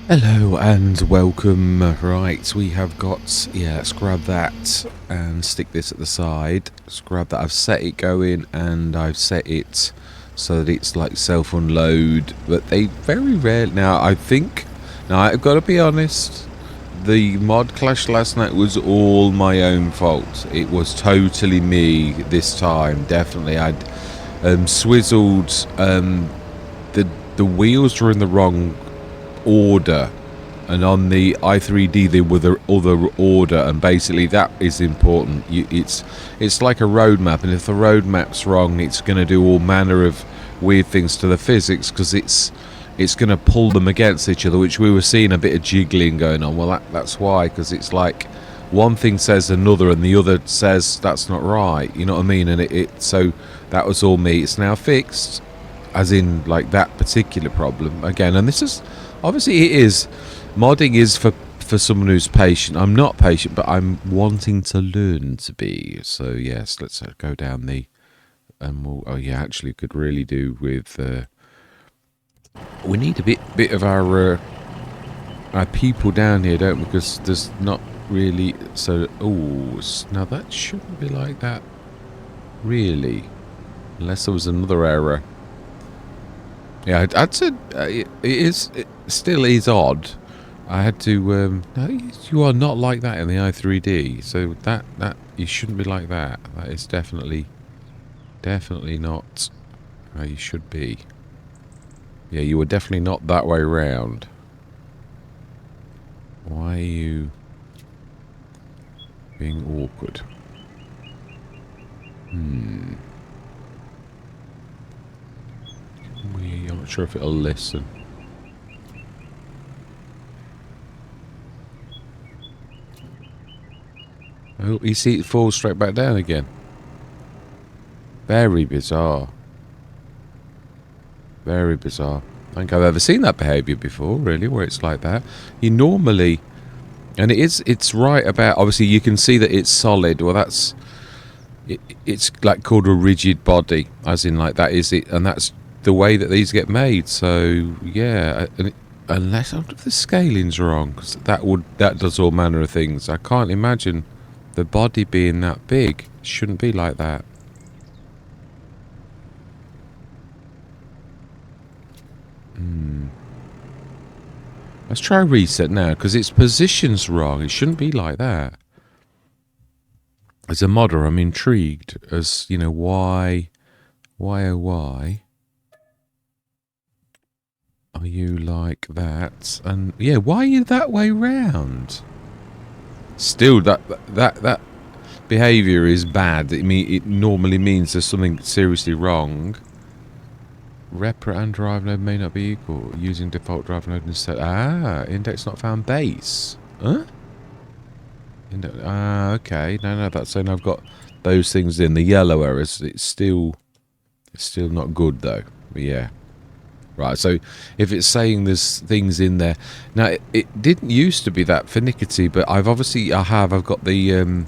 Hello and welcome. Right, we have got, let's grab that and stick this at the side. Let's grab that. I've set it going and I've set it so that it's like self-unload, but they very rarely, now I've got to be honest, the mod clash last night was all my own fault. It was totally me this time, definitely. I'd swizzled, the wheels were in the wrong order, and on the i3D they were the other order, and basically that is important. It's like a road map, and if the road map's wrong, it's going to do all manner of weird things to the physics, because it's going to pull them against each other, which we were seeing a bit of jiggling going on. Well, that's why, because it's like one thing says another and the other says that's not right, you know what I mean? And so that was all me. It's now fixed, as in like that particular problem again. And this is obviously, it is, modding is for someone who's patient. I'm not patient, but I'm wanting to learn to be. So yes, let's go down the, and actually could really do with, we need a bit of our people down here, don't we? Because there's not really, so, now that shouldn't be like that, really, unless there was another error. Yeah, I'd said it still is odd. I had to. No, you are not like that in the i3D. So that you shouldn't be like that. That is definitely not how you should be. Yeah, you were definitely not that way round. Why are you being awkward? I'm not sure if it'll listen. Oh, you see it falls straight back down again. Very bizarre. Very bizarre. I don't think I've ever seen that behaviour before, really, where it's like that. You normally, and it's right about, obviously you can see that it's solid. Well, it's like called a rigid body, as in like that is it, and that's the way that these get made. So yeah, unless the scaling's wrong, because that does all manner of things. I can't imagine the body being that big. It shouldn't be like that. Let's try reset now, because its position's wrong. It shouldn't be like that. As a modder, I'm intrigued as, you know, why oh why are you like that? And yeah, why are you that way round? Still, that behaviour is bad. It normally means there's something seriously wrong. Repr and drive node may not be equal. Using default drive node instead. Index not found base. Huh? Okay. No, that's saying I've got those things in the yellow errors. It's still not good though. But yeah. Right, so if it's saying there's things in there. Now, it didn't used to be that finicky, but I've got the,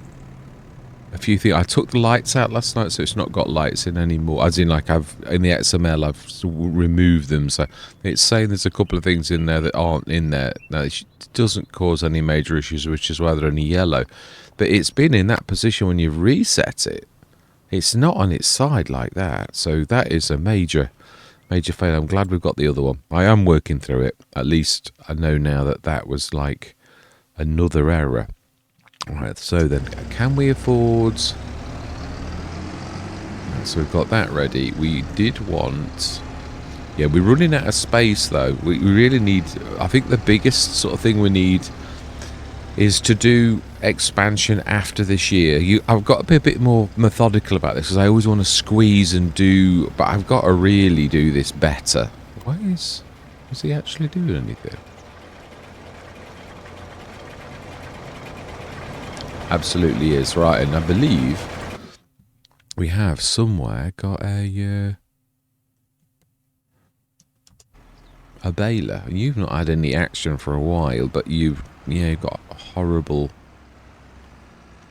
a few things. I took the lights out last night, so it's not got lights in anymore. As in, like, in the XML, I've removed them. So it's saying there's a couple of things in there that aren't in there. Now, it doesn't cause any major issues, which is why they're only yellow. But it's been in that position when you've reset it. It's not on its side like that. So that is a major fail. I'm glad we've got the other one. I am working through it. At least I know now that was like another error. Alright, so then, can we afford... So we've got that ready. We did want... Yeah, we're running out of space, though. We really need... I think the biggest sort of thing we need is to do expansion after this year. I've got to be a bit more methodical about this, because I always want to squeeze and do... But I've got to really do this better. Is he actually doing anything? Absolutely is, right, and I believe we have somewhere got a baler. You've not had any action for a while, but you've got horrible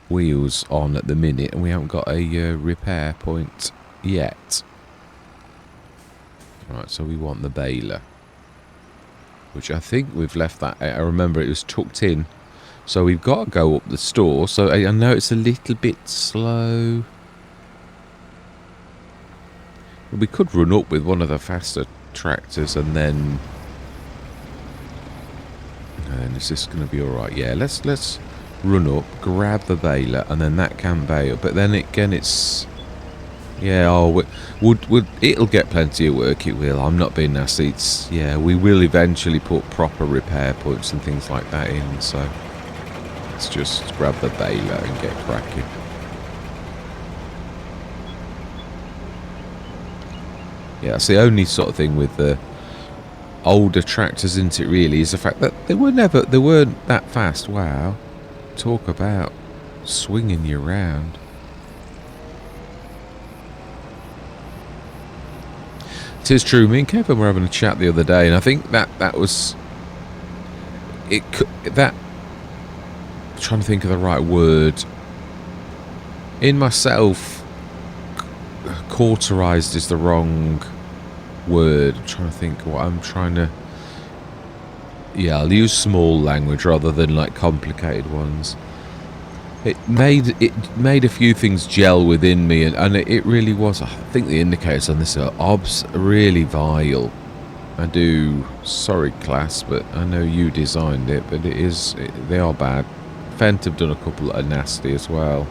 wheels on at the minute, and we haven't got a repair point yet. Right, so we want the baler. which I think we've left that. I remember it was tucked in. So we've got to go up the store. So I know it's a little bit slow. We could run up with one of the faster tractors and then... And is this going to be alright? Yeah, let's run up, grab the baler, and then that can bale. But then again, it's... Yeah, oh, it'll get plenty of work, it will. I'm not being nasty. It's, yeah, we will eventually put proper repair points and things like that in, so... Let's just grab the baler and get cracking. Yeah, that's the only sort of thing with the older tractors, isn't it, really, is the fact that they weren't that fast. Wow. Talk about swinging you around. It is true. Me and Kevin were having a chat the other day, and I think that was it. That I'm trying to think of the right word. In myself, cauterized is the wrong word. I'm trying to think what I'm trying to. Yeah, I'll use small language rather than like complicated ones. It made a few things gel within me, and it really was. I think the indicators on this are really vile. I do. Sorry, class, but I know you designed it, but they are bad. Fent have done a couple that are nasty as well.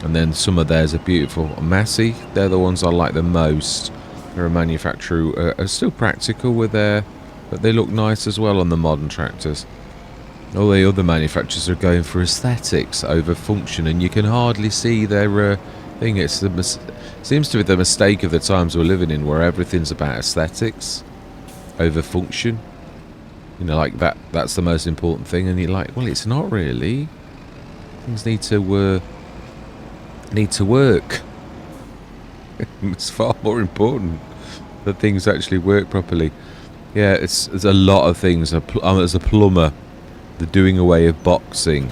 And then some of theirs are beautiful. Massey, they're the ones I like the most. They're a manufacturer are still practical with their, but they look nice as well on the modern tractors. All the other manufacturers are going for aesthetics over function, and you can hardly see their thing. Seems to be the mistake of the times we're living in, where everything's about aesthetics over function. You know, like that's the most important thing, and you're like, well, it's not really. Things need to work. It's far more important that things actually work properly. Yeah, there's a lot of things. As a plumber, the doing away of boxing.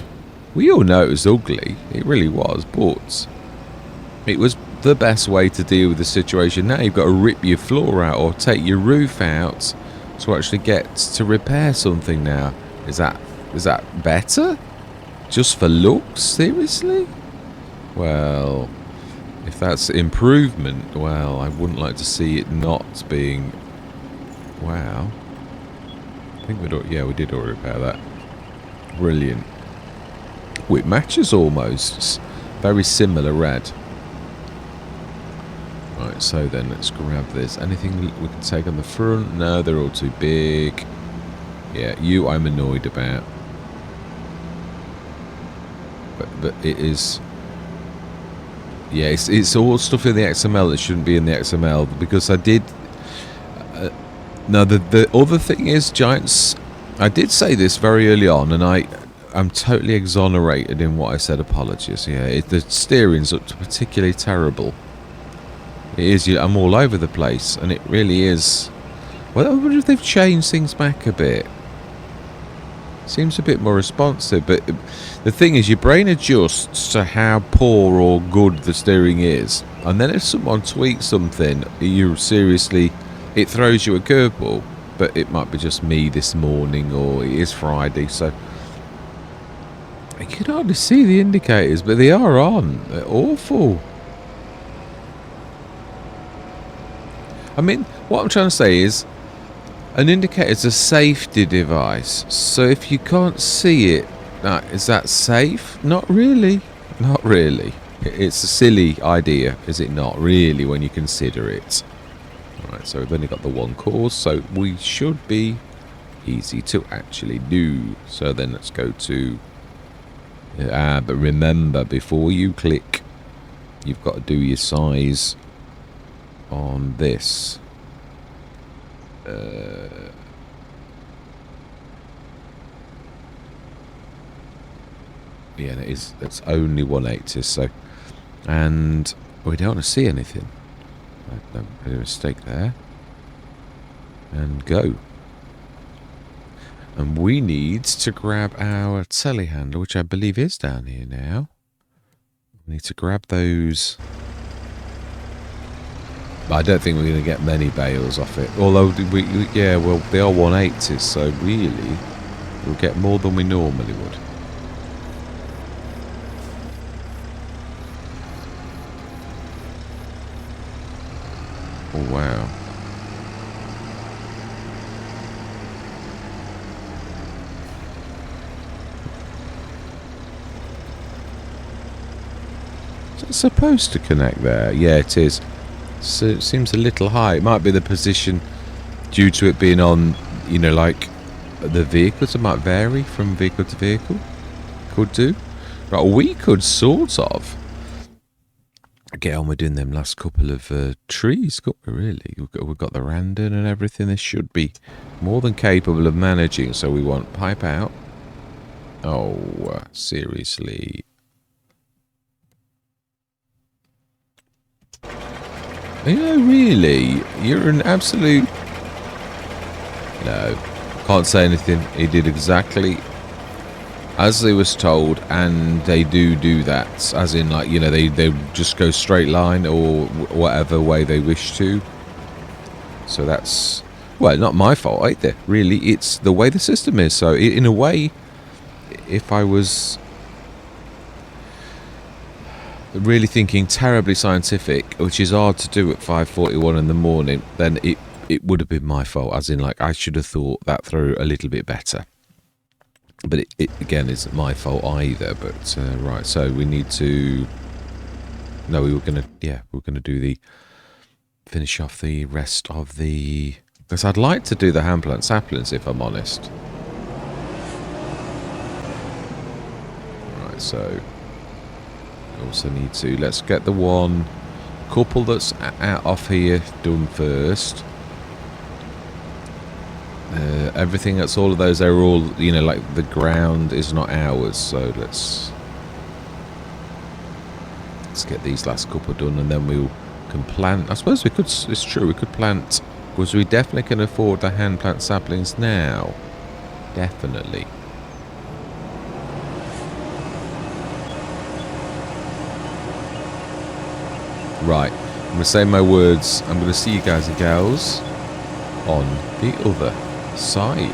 We all know it was ugly. It really was, but it was the best way to deal with the situation. Now you've got to rip your floor out or take your roof out to actually get to repair something now. Is that better? Just for looks? Seriously? Well, if that's improvement, well, I wouldn't like to see it not being... Wow. I think we did already repair that. Brilliant. Oh, it matches almost. It's very similar red. Right, so then let's grab this. Anything we can take on the front? No, they're all too big. Yeah, you I'm annoyed about. But it is... Yeah, it's all stuff in the XML that shouldn't be in the XML, because I did... now, the other thing is, Giants... I did say this very early on, and I'm totally exonerated in what I said. Apologies. Yeah, the steering's looked particularly terrible. It is. I'm all over the place, and it really is. Well, I wonder if they've changed things back a bit. Seems a bit more responsive, but the thing is, your brain adjusts to how poor or good the steering is, and then if someone tweaks something, it throws you a curveball. But it might be just me this morning, or it is Friday, so I can hardly see the indicators, but they are on. They're awful. I mean, what I'm trying to say is, an indicator is a safety device. So if you can't see it, is that safe? Not really. Not really. It's a silly idea, is it not? Really, when you consider it. Alright, so we've only got the one course, so we should be easy to actually do. So then let's go to... but remember, before you click, you've got to do your size on this. Yeah, it's only 180, so... And we don't want to see anything. I made a mistake there. And go. And we need to grab our telehandler, which I believe is down here now. We need to grab those. I don't think we're going to get many bales off it. Although, yeah, well, they are 180s, so really, we'll get more than we normally would. Oh, wow. Is it supposed to connect there? Yeah, it is. So it seems a little high. It might be the position due to it being on, you know, like the vehicles. It might vary from vehicle to vehicle. Could do. Right, we could sort of get on with doing them last couple of trees, couldn't we, really? We've got the randon and everything. This should be more than capable of managing. So we want pipe out. Oh, seriously. Yeah, really? You're an absolute... No, can't say anything. He did exactly as they was told, and they do that. As in, like, you know, they just go straight line or whatever way they wish to. So that's, well, not my fault either. Really, it's the way the system is. So in a way, if I was really thinking terribly scientific, which is hard to do at 5:41 in the morning, then it would have been my fault, as in, like, I should have thought that through a little bit better. But it again isn't my fault either. But right, so we need to... No, we were gonna do the... finish off the rest of the... Because I'd like to do the hand plant saplings, if I'm honest. Right, so also need to... Let's get the one couple that's out off here done first. Everything that's all of those, they're all, you know, like the ground is not ours, so let's get these last couple done, and then we can plant. I suppose we could, it's true, we could plant, because we definitely can afford the hand plant saplings now. Definitely. Right, I'm going to say my words. I'm going to see you guys and gals on the other side.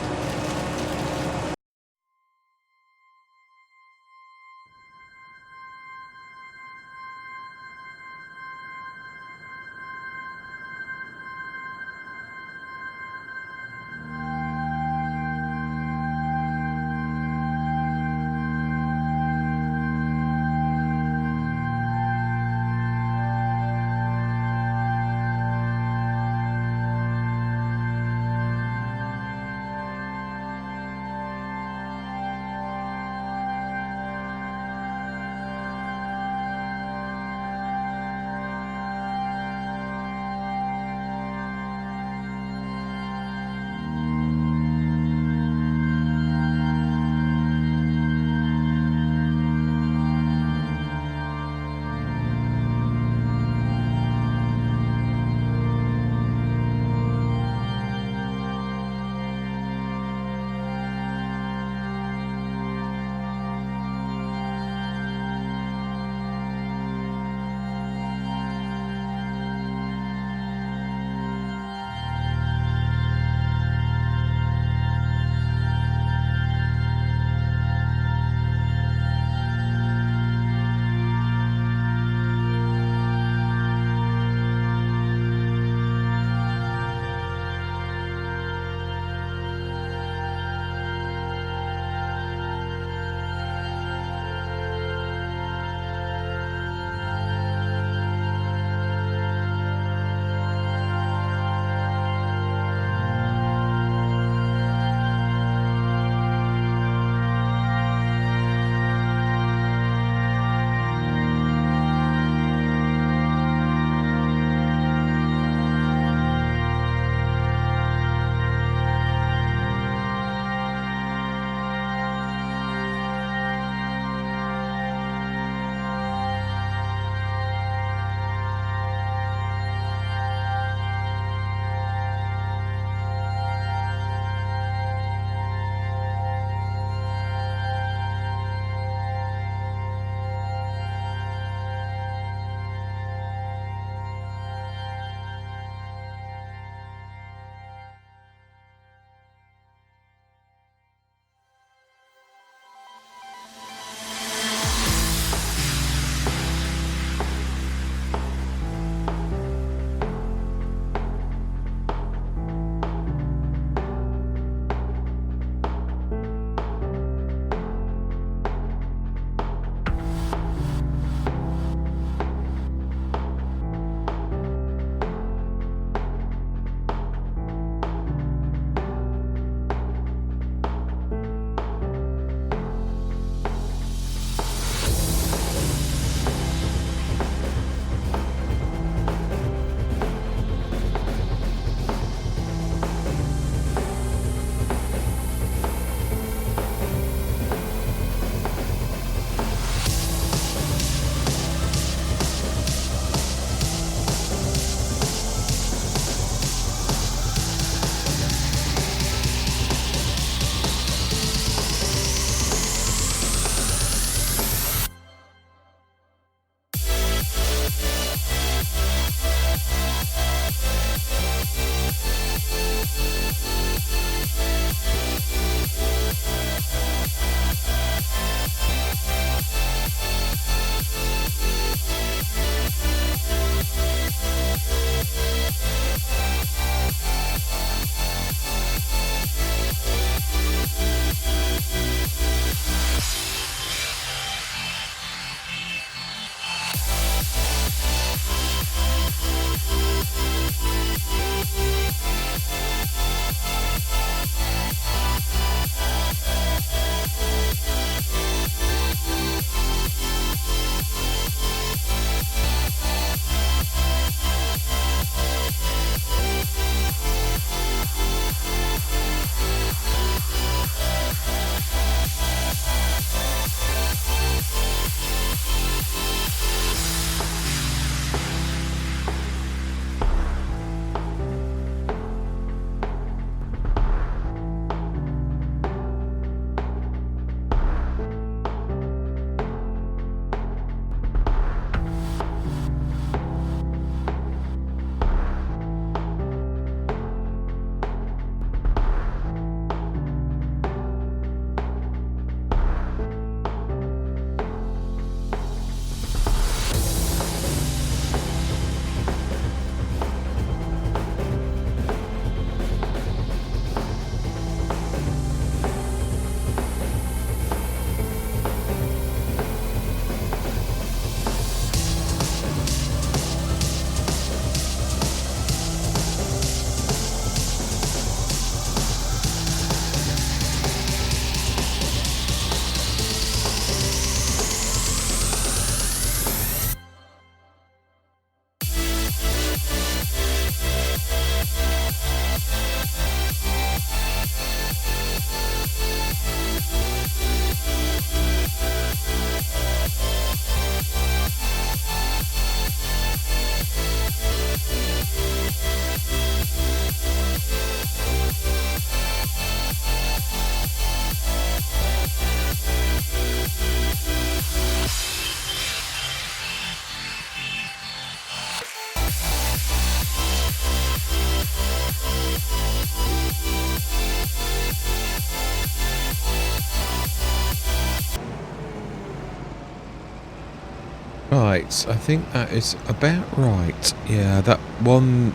Right, I think that is about right. Yeah, that one,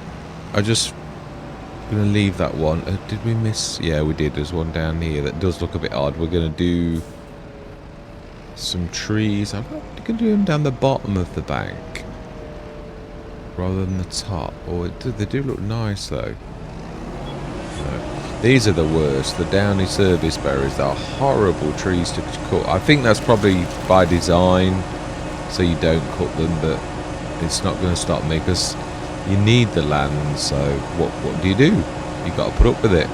I just going to leave that one. Did we miss? Yeah, we did. There's one down here that does look a bit odd. We're going to do some trees. I'm going to do them down the bottom of the bank rather than the top. Or they do look nice though. No. These are the worst. The downy service berries. They're horrible trees to cut. I think that's probably by design, so you don't cut them, but it's not going to stop me because you need the land. So what do? You got to put up with it.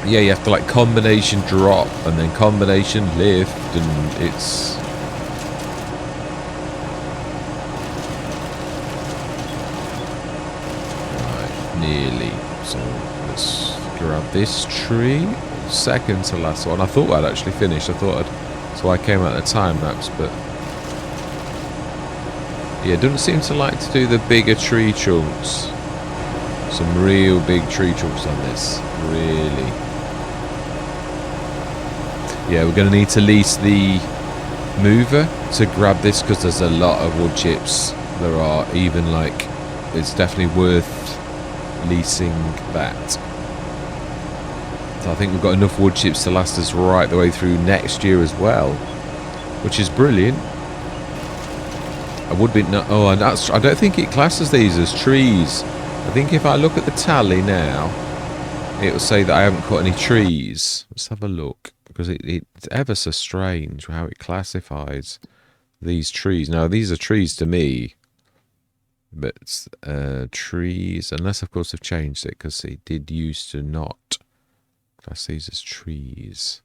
Yeah, you have to like combination drop and then combination lift, and it's right, nearly. So let's grab this tree. Second to last one. I thought I'd actually finished. So I came out the time lapse, but yeah, it doesn't seem to like to do the bigger tree trunks. Some real big tree trunks on this, really. Yeah, we're going to need to lease the mover to grab this because there's a lot of wood chips. There are even like, it's definitely worth leasing that. So I think we've got enough wood chips to last us right the way through next year as well, which is brilliant. I would be no, oh, and that's, I don't think it classes these as trees. I think if I look at the tally now, it will say that I haven't cut any trees. Let's have a look. Because it's ever so strange how it classifies these trees. Now, these are trees to me, but trees, unless of course they've changed it, because it did used to not class these as trees.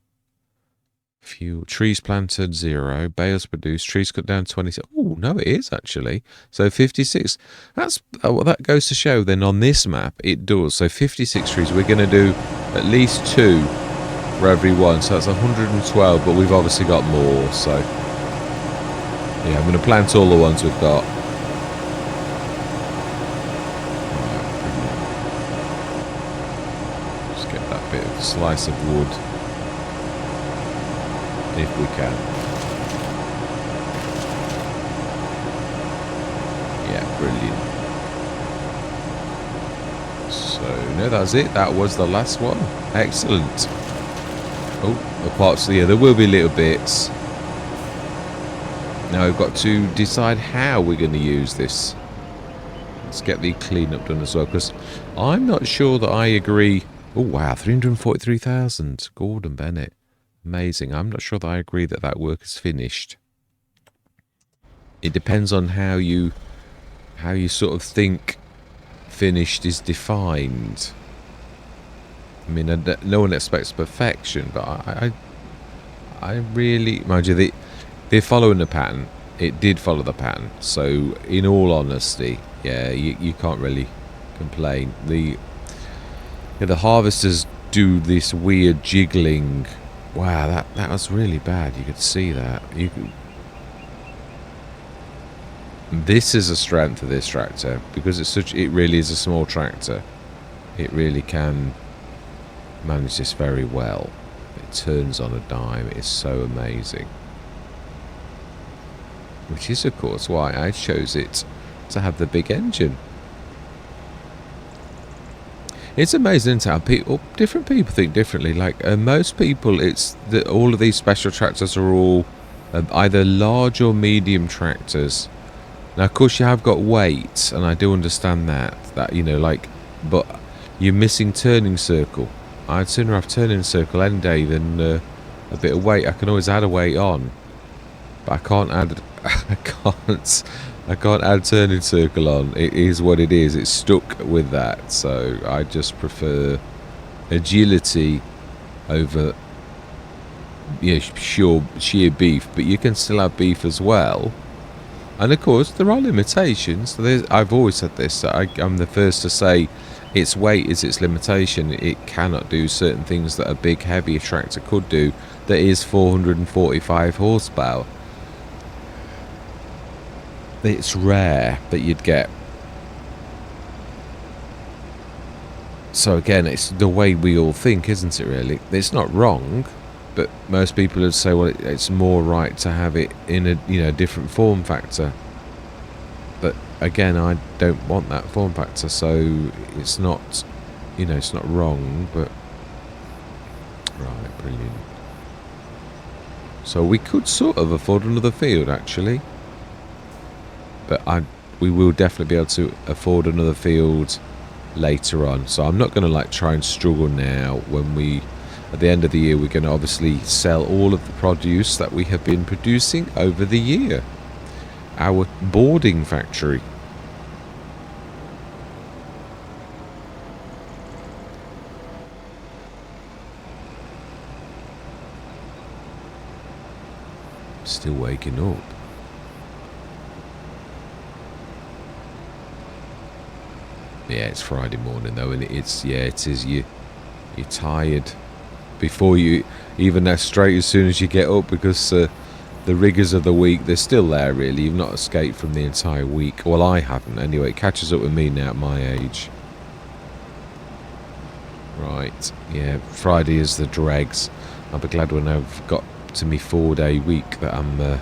Fuel, trees planted 0, bales produced, trees cut down 26. Oh no, it is actually. So 56. That's what that goes to show. Then on this map, it does. So 56 trees. We're going to do at least 2. For every one, so that's 112, but we've obviously got more, so yeah, I'm going to plant all the ones we've got. Just get that bit of slice of wood if we can. Yeah, brilliant. So no, that's it. That was the last one. Excellent. Oh, apart from, yeah, there will be little bits. Now we've got to decide how we're going to use this. Let's get the cleanup done as well, because I'm not sure that I agree. Oh wow, 343,000. Gordon Bennett, amazing. I'm not sure that I agree that that work is finished. It depends on how you sort of think finished is defined. I mean, no one expects perfection, but I really, mind you, they're following the pattern. It did follow the pattern. So, in all honesty, yeah, you can't really complain. The harvesters do this weird jiggling. Wow, that was really bad. You could see that. This is a strength of this tractor because it really is a small tractor. It really can manage this very well. It turns on a dime. It is so amazing, which is of course why I chose it to have the big engine. It's amazing how different people think differently. Like most people, it's that all of these special tractors are all either large or medium tractors. Now of course you have got weight, and I do understand that you know, like, but you're missing turning circle. I'd sooner have turning circle any day than a bit of weight. I can always add a weight on, but I can't add. I can't add turning circle on. It is what it is. It's stuck with that. So I just prefer agility over sheer beef. But you can still have beef as well. And of course there are limitations. I've always said this. I'm the first to say. Its weight is its limitation. It cannot do certain things that a big, heavier tractor could do. That is 445 horsepower. It's rare that you'd get. So again, it's the way we all think, isn't it? Really, it's not wrong. But most people would say, well, it's more right to have it in a different form factor. But again, I don't want that form factor, so it's not, it's not wrong. But right, brilliant. So we could sort of afford another field, actually. But we will definitely be able to afford another field later on. So I'm not going to try and struggle now. When at the end of the year, we're going to obviously sell all of the produce that we have been producing over the year. Our boarding factory. Still waking up. Yeah, it's Friday morning though, and it is. You're tired before you even straight as soon as you get up, because the rigours of the week, they're still there really. You've not escaped from the entire week. Well, I haven't anyway. It catches up with me now at my age. Right, yeah, Friday is the dregs. I'll be glad when I've got to me 4-day week that I'm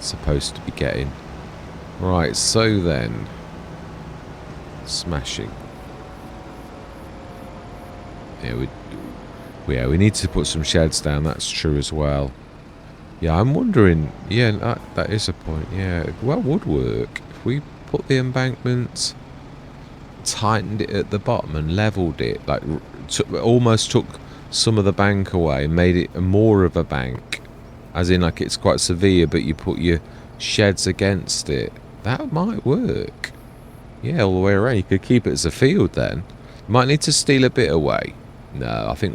supposed to be getting. Right, so then, smashing. Yeah, we need to put some sheds down. That's true as well. Yeah, I'm wondering. Yeah, that is a point. Yeah, what would work if we put the embankment, tightened it at the bottom, and leveled it, almost took some of the bank away and made it more of a bank, as in it's quite severe, but you put your sheds against it. That might work. Yeah, all the way around. You could keep it as a field then. Might need to steal a bit away. No, I think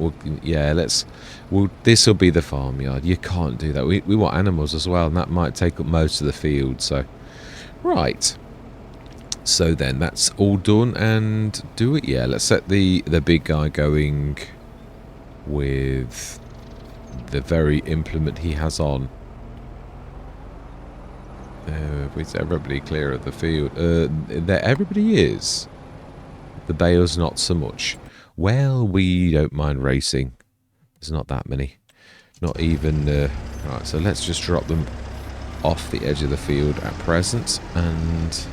this will be the farmyard. You can't do that. We want animals as well, and that might take up most of the field. So, right. So then, that's all done, and do it. Yeah, let's set the big guy going with the very implement he has on. Is everybody clear of the field? There, everybody is. The bales not so much. Well, we don't mind racing. There's not that many. Not even... right, so let's just drop them off the edge of the field at present. And...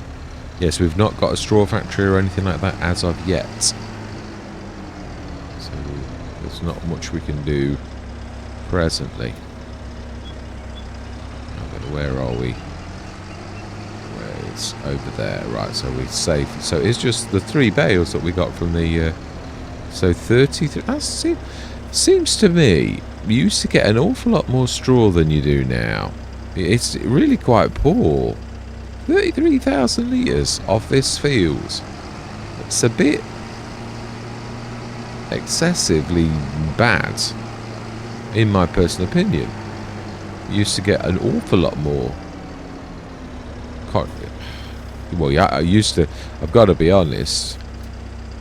yes, we've not got a straw factory or anything like that as of yet. So there's not much we can do presently. Where are we? Where it's over there. Right, so we're safe. So it's just the 3 bales that we got from the... so 33... that seems to me you used to get an awful lot more straw than you do now. It's really quite poor. 33,000 litres off this field. It's a bit excessively bad, in my personal opinion. You used to get an awful lot more. Well, yeah, I've got to be honest.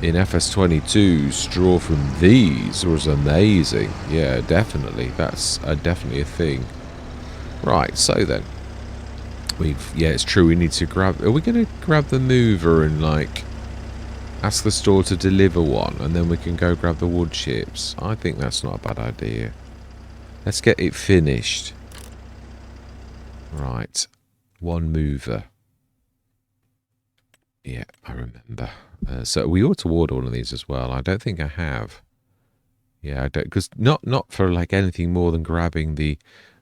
In FS25, straw from these was amazing. Yeah, definitely. That's definitely a thing. Right, so then. Yeah, it's true, we need to grab... are we going to grab the mover and, ask the store to deliver one, and then we can go grab the wood chips? I think that's not a bad idea. Let's get it finished. Right. One mover. Yeah, I remember. So we ought to order one of these as well. I don't think I have. Yeah, I don't... because not for, anything more than grabbing the...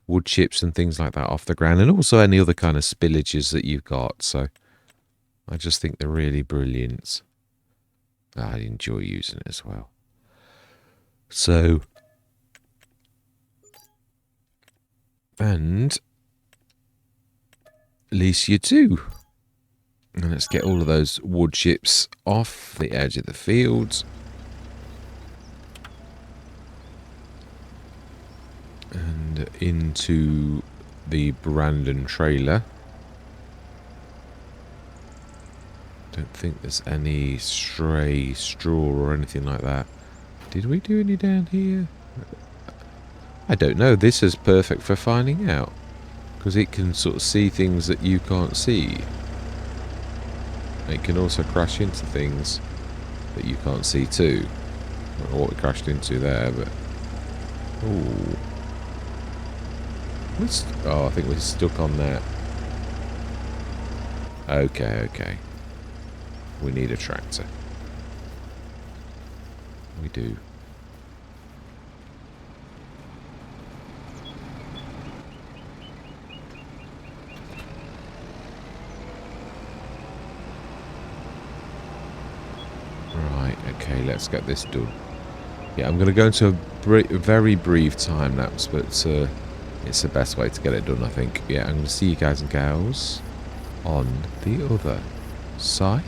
wood chips and things like that off the ground, and also any other kind of spillages that you've got. So I just think they're really brilliant. I enjoy using it as well. So, and at least you do. And let's get all of those wood chips off the edge of the fields. And into the Brandon trailer. Don't think there's any stray straw or anything like that. Did we do any down here? I don't know. This is perfect for finding out, because it can sort of see things that you can't see. It can also crash into things that you can't see too. I don't know what we crashed into there, but... ooh. Oh, I think we're stuck on that. Okay, okay. We need a tractor. We do. Right, okay, let's get this done. Yeah, I'm going to go into a very brief time lapse, but it's the best way to get it done, I think. Yeah, I'm going to see you guys and gals on the other side.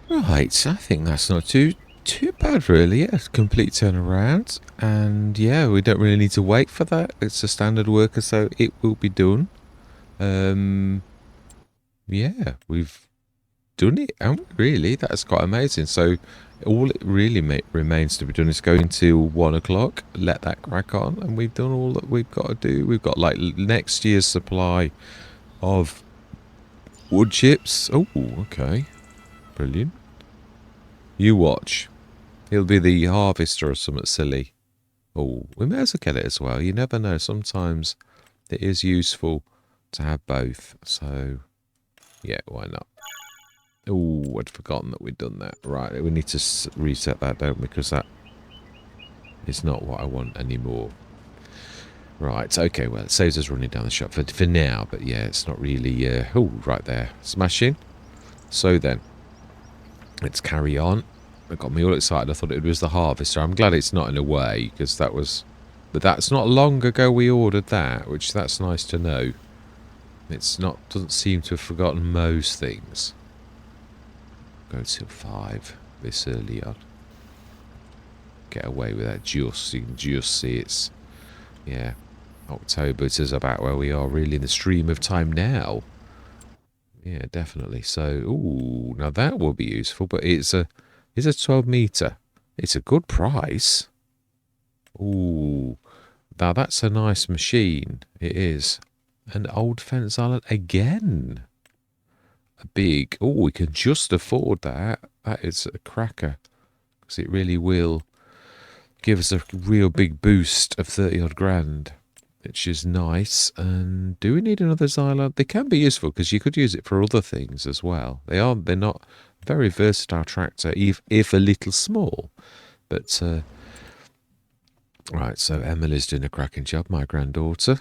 Right, I think that's not too bad, really. Yeah, complete turnaround, and yeah, we don't really need to wait for that. It's a standard worker, so it will be done. Yeah, we've done it, haven't we? Really, that's quite amazing. So all it really remains to be done is go until 1 o'clock, let that crack on, and we've done all that we've got to do. We've got like next year's supply of wood chips. Oh, okay, brilliant. You watch. He'll be the harvester or something silly. Oh, we may as well get it as well. You never know. Sometimes it is useful to have both. So, yeah, why not? Oh, I'd forgotten that we'd done that. Right, we need to reset that, don't we? Because that is not what I want anymore. Right, okay, well, it saves us running down the shop for now. But yeah, it's not really... oh, right there. Smashing. So then, let's carry on. It got me all excited. I thought it was the harvester. I'm glad it's not in a way, because that was... But that's not long ago we ordered that, which that's nice to know. It's not... Doesn't seem to have forgotten most things. Go till 5 this early on. Get away with that just. You can just see it's... Yeah. October is about where we are really in the stream of time now. Yeah, definitely. So, ooh, now that will be useful, but it's a 12 meter. It's a good price. Ooh, now that's a nice machine. It is. An old fence island again. A big. Oh, we can just afford that. That is a cracker, because it really will give us a real big boost of 30 odd grand. Which is nice. And do we need another Xylon? They can be useful because you could use it for other things as well. They're not very versatile tractor, if a little small. But right, so Emily's doing a cracking job, my granddaughter.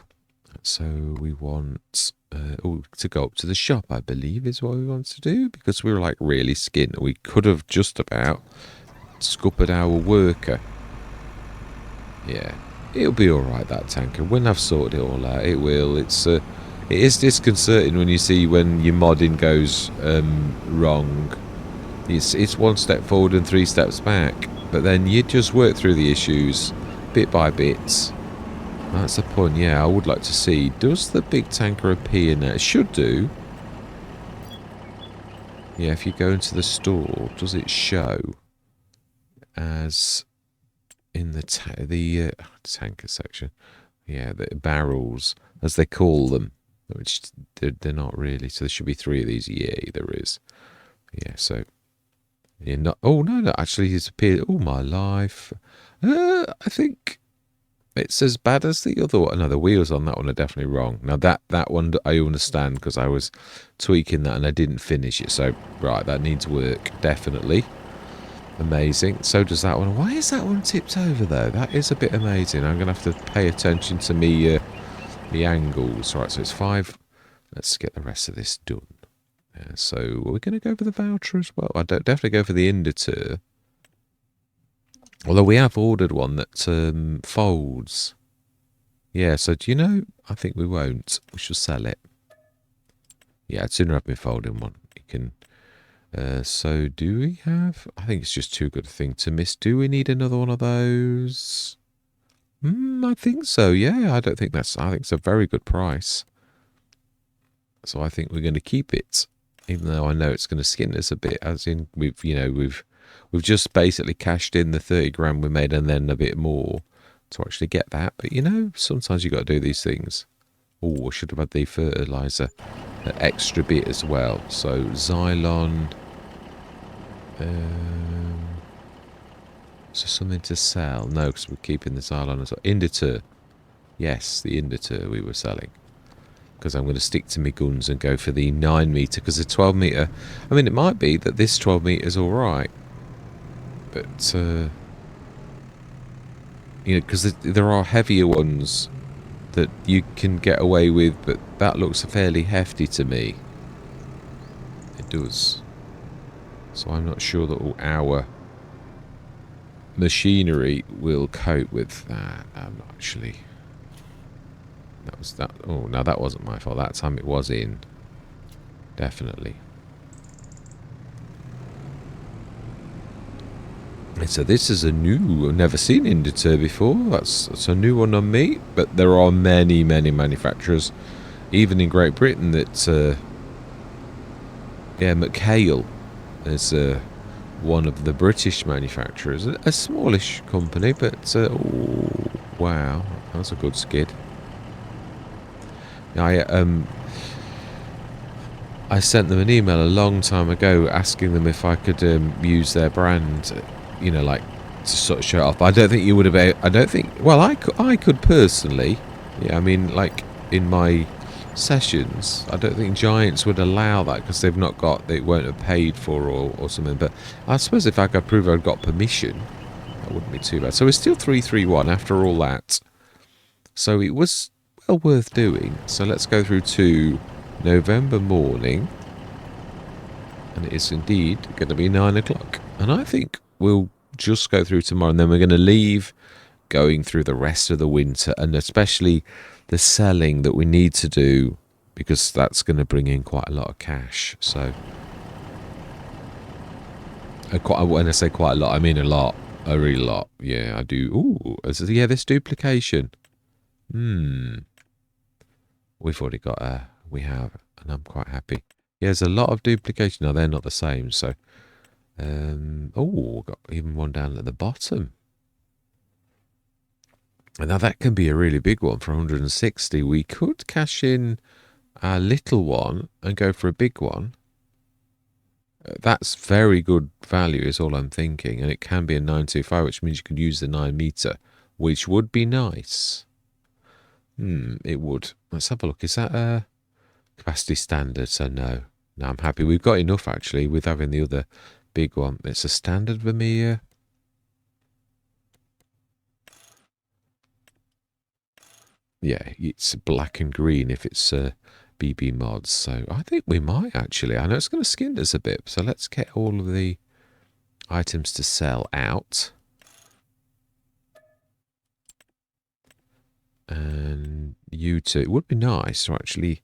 So we want to go up to the shop, I believe, is what we want to do, because we were like really skint. We could have just about scuppered our worker. Yeah. It'll be alright, that tanker. When I've sorted it all out, it will. It is disconcerting when you see when your modding goes wrong. It's one step forward and 3 steps back. But then you just work through the issues bit by bit. That's the point, yeah. I would like to see, does the big tanker appear now? It should do. Yeah, if you go into the store, does it show as... in the tanker section, yeah, the barrels, as they call them, which they're not really. So there should be 3 of these. Yeah, there is. Yeah, so Yeah, not, oh, no, no, actually, he's appeared all my life. I think it's as bad as the other one. No, the wheels on that one are definitely wrong. Now, that one I understand because I was tweaking that and I didn't finish it. So, right, that needs work, definitely. Amazing. So does that one. Why is that one tipped over, though? That is a bit amazing. I'm going to have to pay attention to me, the angles. Right, so it's 5. Let's get the rest of this done. So we're going to go for the voucher as well. I don't definitely go for the Inditeur. Although we have ordered one that folds. Yeah, so do you know? I think we won't. We shall sell it. Yeah, I'd sooner have me folding one. You can. So do we have? I think it's just too good a thing to miss. Do we need another one of those? I think so. Yeah, I don't think that's. I think it's a very good price. So I think we're going to keep it, even though I know it's going to skin us a bit. As in, we've just basically cashed in the 30 grand we made and then a bit more to actually get that. But sometimes you got to do these things. Oh, I should have had the fertilizer, the extra bit as well. So Xylon. So something to sell? No, because we're keeping the Xylon as well. Inditeur. Yes, the Inditeur we were selling. Because I'm going to stick to my guns and go for the 9 metre. Because the 12 metre, I mean, it might be that this 12 metre is alright. But, because there are heavier ones that you can get away with. But that looks fairly hefty to me. It does. So I'm not sure that all our machinery will cope with that. I'm not actually. That was that. Oh, no, that wasn't my fault. That time it was in. Definitely. And so this is a new. I've never seen Inditeur before. That's a new one on me. But there are many, many manufacturers, even in Great Britain, that. Yeah, McHale is one of the British manufacturers. A smallish company, but oh wow, that's a good skid. I sent them an email a long time ago asking them if I could use their brand, like to sort of show it off. But I don't think you would have. I don't think. Well, I could personally. Yeah, I mean, like in my sessions, I don't think Giants would allow that because they've not got. They won't have paid for or something. But I suppose if I could prove I'd got permission, that wouldn't be too bad. So it's still 331 after all that. So it was well worth doing. So let's go through to November morning. And it is indeed going to be 9 o'clock. And I think we'll just go through tomorrow. And then we're going to leave going through the rest of the winter. And especially the selling that we need to do. Because that's going to bring in quite a lot of cash. So when I say quite a lot, I mean a lot. A really lot. Yeah, I do. Ooh, yeah, this duplication. We've already got we have, and I'm quite happy. Yeah, there's a lot of duplication. Now they're not the same, so got even one down at the bottom. And now that can be a really big one for 160. We could cash in our little one and go for a big one. That's very good value is all I'm thinking, and it can be a 925, which means you could use the 9 metre, which would be nice. It would. Let's have a look. Is that capacity standard? So no, I'm happy. We've got enough actually with having the other big one. It's a standard Vermeer. Yeah, it's black and green if it's BB mods. So I think we might actually. I know it's going to skin us a bit. So let's get all of the items to sell out. And you two, it would be nice to actually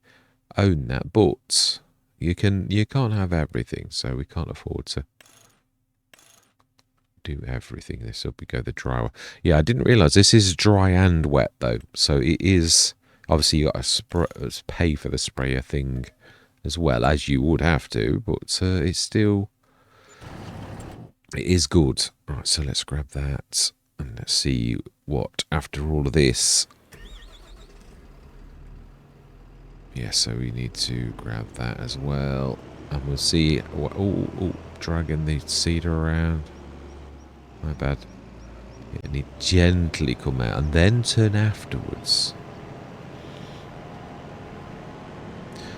own that, but you can't have everything, so we can't afford to do everything. This will go the dry one. Yeah, I didn't realise this is dry and wet though, so it is obviously you got to pay for the sprayer thing as well as you would have to, but it's still it is good. Right, so let's grab that and let's see what after all of this. Yeah, so we need to grab that as well. And we'll see what... Oh, dragging the cedar around. My bad. Yeah, and it gently come out and then turn afterwards.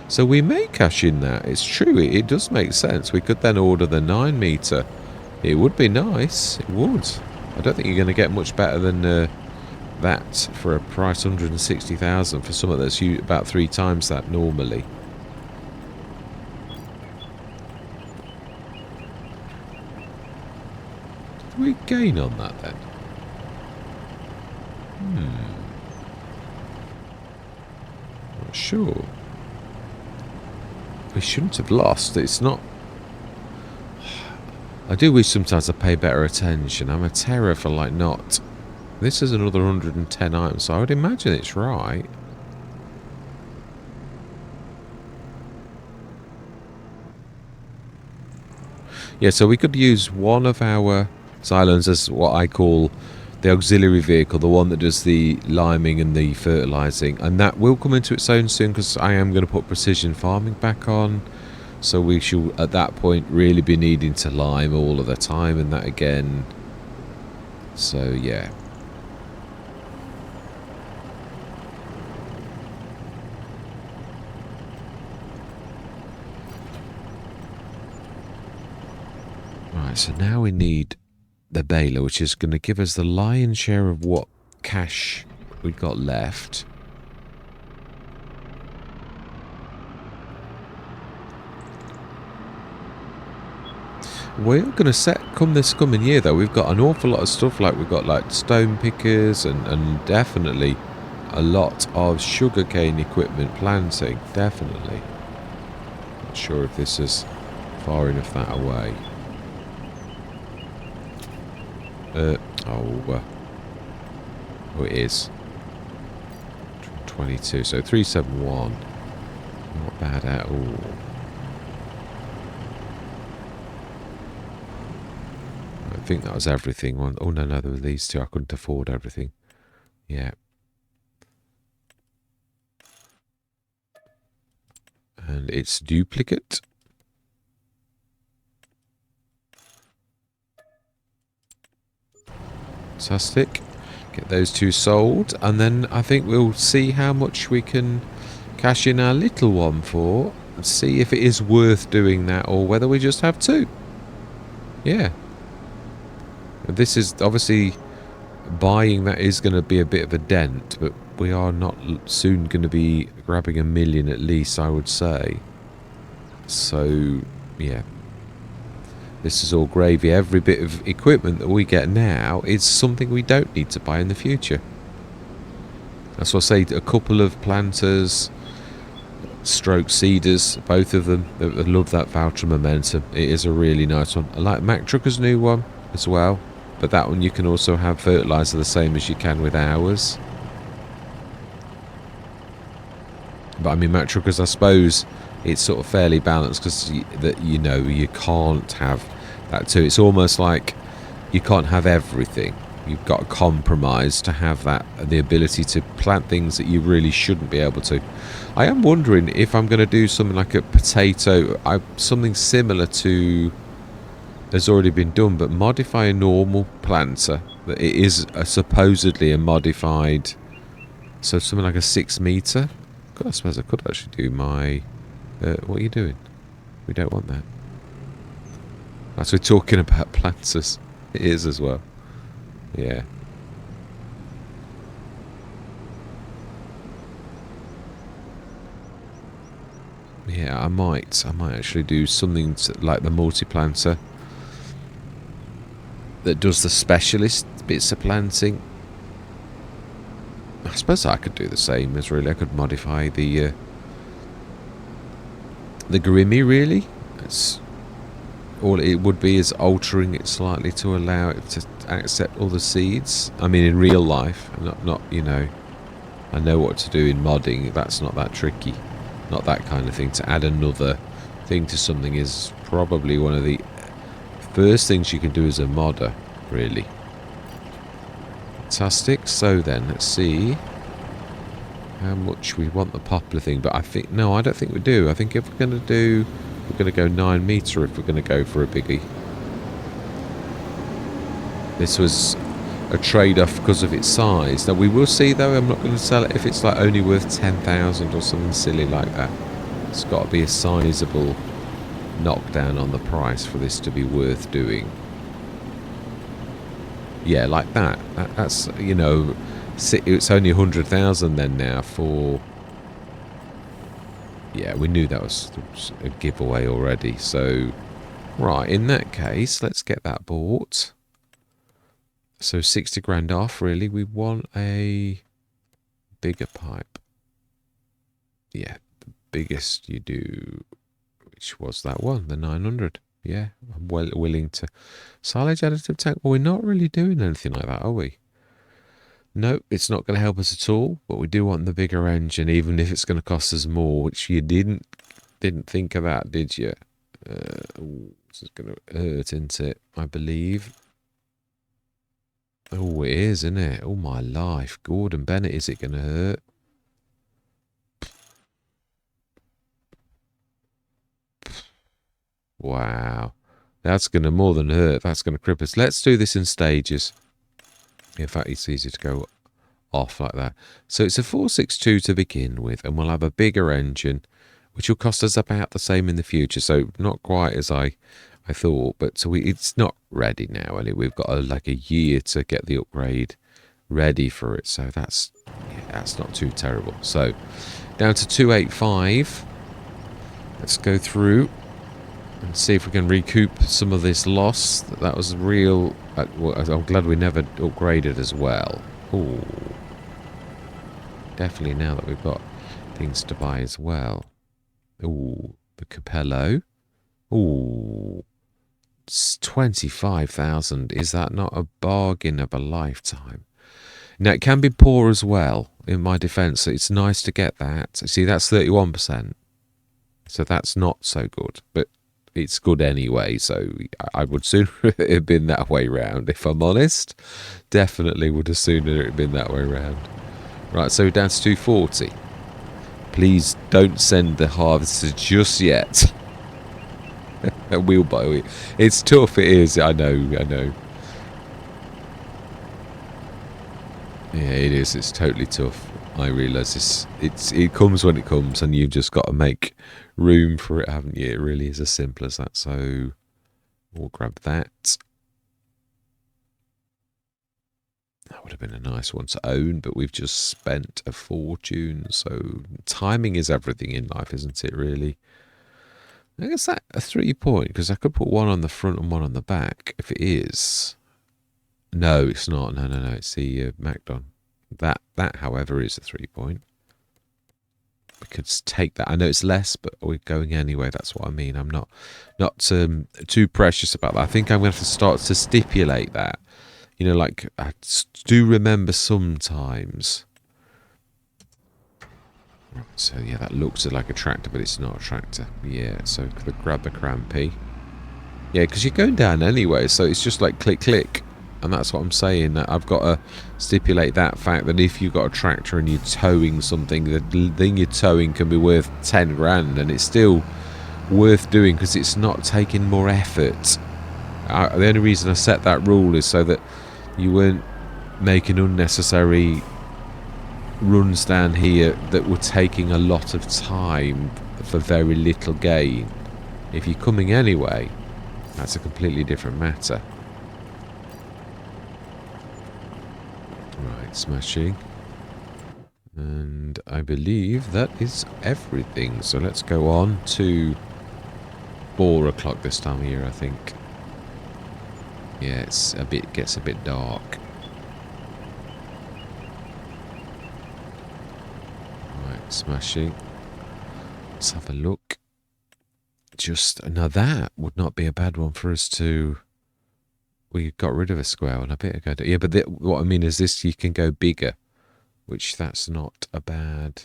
So we may cash in that. It's true, it does make sense. We could then order the 9 metre. It would be nice. It would. I don't think you're going to get much better than that for a price 160,000 for something that's about 3 times that normally. Did we gain on that then? Not sure. We shouldn't have lost. It's not... I do wish sometimes I pay better attention. I'm a terror for like not... This is another 110 items, so I would imagine it's right. Yeah, so we could use one of our Xylons as what I call the auxiliary vehicle, the one that does the liming and the fertilising, and that will come into its own soon because I am going to put precision farming back on, so we shall at that point really be needing to lime all of the time and that again. So yeah. Right, so now we need the baler, which is going to give us the lion's share of what cash we've got left. We're going to set, come this coming year though, we've got an awful lot of stuff, like we've got like stone pickers and definitely a lot of sugarcane equipment planting, definitely. Not sure if this is far enough that away. Oh, it is 22, so 371, not bad at all. I think that was everything. Oh no, there were these two. I couldn't afford everything. Yeah. And it's duplicate. Fantastic. Get those two sold, and then I think we'll see how much we can cash in our little one for, and see if it is worth doing that or whether we just have two. Yeah. This is obviously buying that is going to be a bit of a dent, but we are not soon going to be grabbing 1 million at least, I would say. So, yeah. This is all gravy. Every bit of equipment that we get now is something we don't need to buy in the future. That's what I say, a couple of planters, stroke seeders, both of them. I love that Valtra Momentum. It is a really nice one. I like Mack Trucker's new one as well. But that one you can also have fertiliser the same as you can with ours. But I mean, Mack Truckers, I suppose it's sort of fairly balanced because you know you can't have that too. It's almost like you can't have everything. You've got to compromise to have that, the ability to plant things that you really shouldn't be able to. I am wondering if I'm going to do something like a potato, something similar to has already been done, but modify a normal planter. That it is supposedly a modified, so something like a 6 metre. God, I suppose I could actually do my. What are you doing? We don't want that. As we're talking about planters, it is as well. Yeah. Yeah, I might actually do something like the multi-planter that does the specialist bits of planting. I suppose I could do the same as really. I could modify the Grimmy really. It's all it would be is altering it slightly to allow it to accept all the seeds. I mean, in real life, not you know. I know what to do in modding. That's not that tricky. Not that kind of thing. To add another thing to something is probably one of the first things you can do as a modder, really. Fantastic. So then, let's see how much we want the poplar thing. But I think, no, I don't think we do. I think if we're going to do we're going to go 9 metre if we're going to go for a biggie. This was a trade-off because of its size. Now we will see though, I'm not going to sell it if it's like only worth 10,000 or something silly like that. It's got to be a sizable knockdown on the price for this to be worth doing. Yeah, like that. That's, you know, it's only 100,000 then now for... Yeah, we knew that was a giveaway already. So, right, in that case, let's get that bought. So 60 grand off, really. We want a bigger pipe. Yeah, the biggest you do, which was that one, the 900. Yeah, I'm well willing to. Silage additive tank. Well, we're not really doing anything like that, are we? No, it's not going to help us at all. But we do want the bigger engine, even if it's going to cost us more, which you didn't think about, did you? This is going to hurt, isn't it? I believe. Oh, it is, isn't it? Oh, my life. Gordon Bennett, is it going to hurt? Wow. That's going to more than hurt. That's going to cripple us. Let's do this in stages. In fact, it's easy to go off like that. So it's a 462 to begin with, and we'll have a bigger engine, which will cost us about the same in the future. So not quite as I thought, but so it's not ready now. Anyway, we've got like a year to get the upgrade ready for it. So that's not too terrible. So down to 285. Let's go through and see if we can recoup some of this loss. That was real. Well, I'm glad we never upgraded as well. Ooh. Definitely now that we've got things to buy as well. Ooh, the Capello. Ooh, it's 25,000. Is that not a bargain of a lifetime? Now, it can be poor as well, in my defense. So it's nice to get that. See, that's 31%. So that's not so good. But it's good anyway. So I would sooner it had been that way round, if I'm honest. Definitely would have sooner it had been that way round. Right, so down to 240. Please don't send the harvester just yet. A wheelbarrow. It's tough, it is. I know. Yeah, it is. It's totally tough. I realise it comes when it comes, and you've just got to make room for it, haven't you? It really is as simple as that. So we'll grab that. That would have been a nice one to own, but we've just spent a fortune. So timing is everything in life, isn't it, really? I guess that a 3 point, because I could put one on the front and one on the back if it is. No, it's not. No. It's the Macdon. That, however, is a 3 point. We could take that. I know it's less, but we're going anyway. That's what I mean. I'm not too precious about that. I think I'm going to have to start to stipulate that. You know, like, I do remember sometimes. So, yeah, that looks like a tractor, but it's not a tractor. Yeah, so grab the crampy. Yeah, because you're going down anyway, so it's just like click, click. And that's what I'm saying. I've got to stipulate that fact that if you've got a tractor and you're towing something, the thing you're towing can be worth 10 grand, and it's still worth doing because it's not taking more effort. The only reason I set that rule is so that you weren't making unnecessary runs down here that were taking a lot of time for very little gain. If you're coming anyway, that's a completely different matter. Right, smashing. And I believe that is everything. So let's go on to 4 o'clock this time of year, I think. Yeah, gets a bit dark. Right, smashing. Let's have a look. Now that would not be a bad one for us to... We got rid of a square one a bit ago. Yeah, but what I mean is this, you can go bigger, which that's not a bad...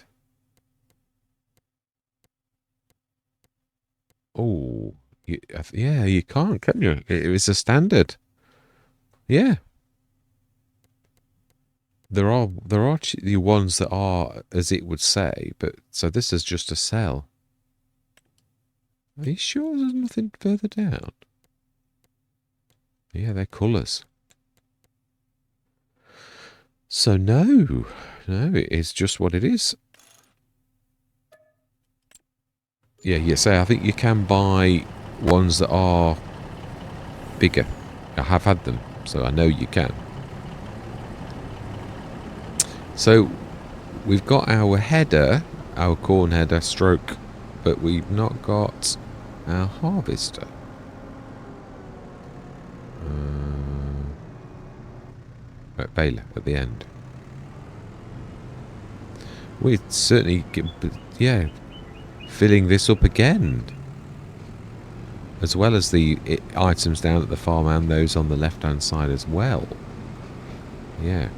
Oh, yeah, you can't, can you? It was a standard. Yeah. There are the ones that are, as it would say, but so this is just a cell. Are you sure there's nothing further down? Yeah, they're colours. So no, it is just what it is. Yeah, say I think you can buy ones that are bigger. I have had them, so I know you can. So we've got our header, our corn header stroke, but we've not got our harvester. Right, baler at the end. We're certainly, yeah, filling this up again. As well as the items down at the farm and those on the left-hand side as well. Yeah.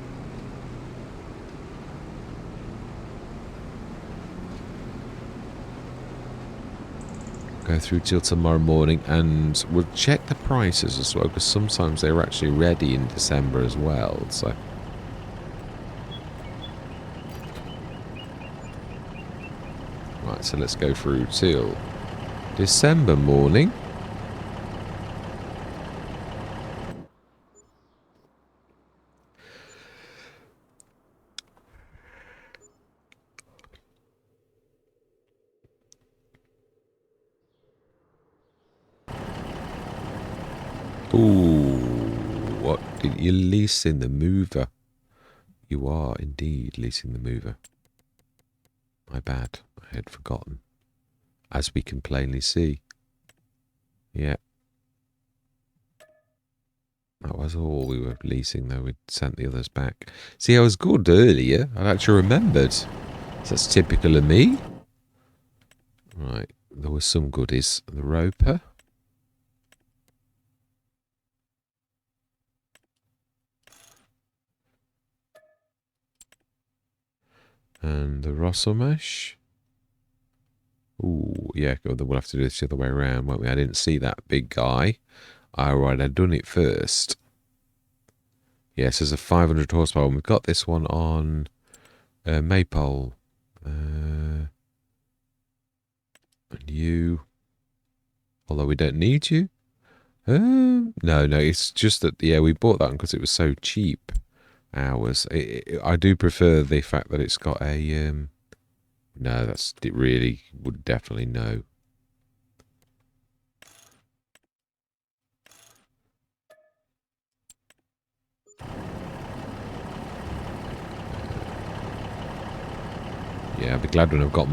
Go through till tomorrow morning and we'll check the prices as well, because sometimes they're actually ready in December as well, so... Right, so let's go through till December morning. Ooh, what? You're leasing the mover. You are indeed leasing the mover. My bad, I had forgotten. As we can plainly see. Yeah. That was all we were leasing, though. We'd sent the others back. See, I was good earlier. I actually remembered. So that's typical of me. Right, there was some goodies. The roper. And the Russell mesh. Ooh, yeah, we'll have to do this the other way around, won't we? I didn't see that big guy. Alright, I'd done it first. Yes, there's a 500 horsepower. And we've got this one on Maypole. And you. Although we don't need you. No, it's just that, yeah, we bought that one because it was so cheap. Ours. I do prefer the fact that it's got a... no, it really would definitely no. Yeah, I'll be glad when I've got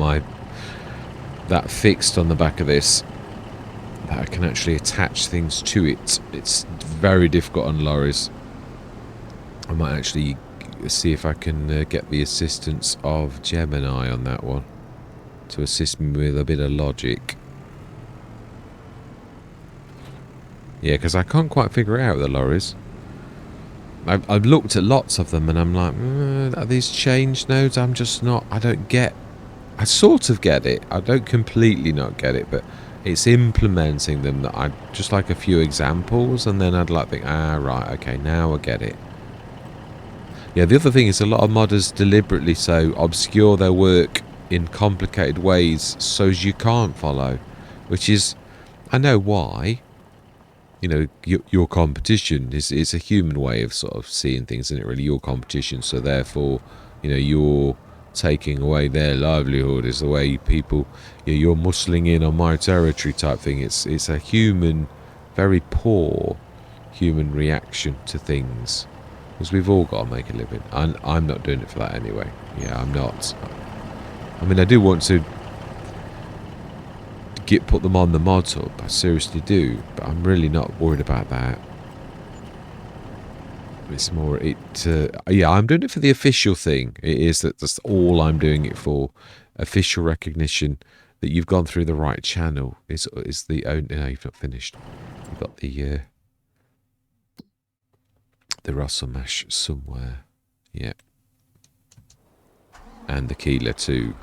that fixed on the back of this, that I can actually attach things to it. It's very difficult on lorries. I might actually see if I can get the assistance of Gemini on that one to assist me with a bit of logic. Yeah, because I can't quite figure it out with the lorries. I've looked at lots of them and I'm like, are these change nodes? I'm just not, I don't get, I sort of get it. I don't completely not get it, but it's implementing them that I just like a few examples and then I'd like think, right, okay, now I get it. Yeah, the other thing is a lot of modders deliberately so obscure their work in complicated ways so as you can't follow, which is, I know why. You know, your competition is a human way of sort of seeing things, isn't it? Really, your competition. So therefore, you know, you're taking away their livelihood. Is the way people, you're muscling in on my territory type thing. It's a human, very poor human reaction to things, because we've all got to make a living. And I'm not doing it for that anyway. Yeah, I'm not. I mean, I do want to put them on the mod hub, I seriously do, but I'm really not worried about that. It's more yeah, I'm doing it for the official thing. It is that's all I'm doing it for. Official recognition that you've gone through the right channel is the only. No, you've not finished. You've got the Russell mesh somewhere. Yeah, and the Keeler too.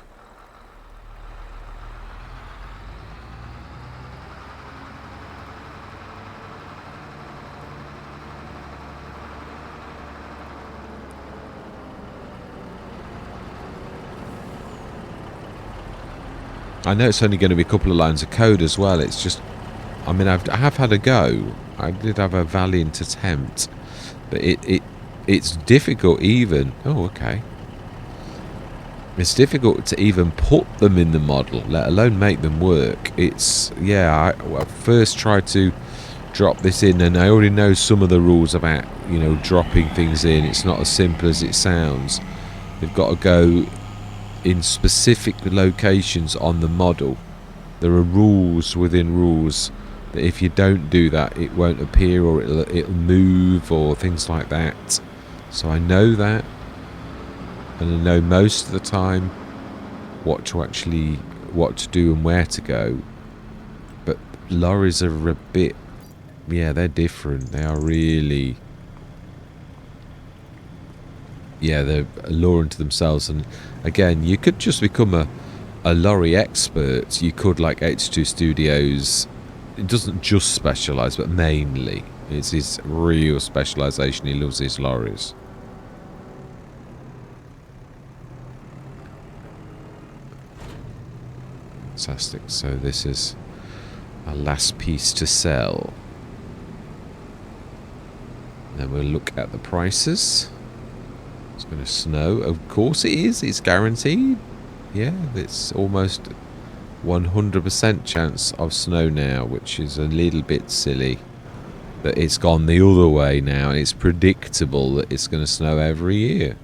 I know it's only going to be a couple of lines of code as well. It's just, I mean, I have had a go. I did have a valiant attempt, but it's difficult even. Oh, okay. It's difficult to even put them in the model, let alone make them work. It's, yeah, I first tried to drop this in, and I already know some of the rules about, you know, dropping things in. It's not as simple as it sounds. They've got to go in specific locations on the model. There are rules within rules that if you don't do that, it won't appear, or it'll move, or things like that. So I know that, and I know most of the time what to do and where to go. But lorries are a bit, yeah, they're different. They are really, yeah, they're a law unto themselves. And again, you could just become a lorry expert. You could, like H2 Studios. It doesn't just specialise, but mainly it's his real specialisation. He loves his lorries. Fantastic. So this is our last piece to sell. Then we'll look at the prices. It's going to snow. Of course it is. It's guaranteed. Yeah, it's almost 100% chance of snow now, which is a little bit silly. But it's gone the other way now, and it's predictable that it's going to snow every year.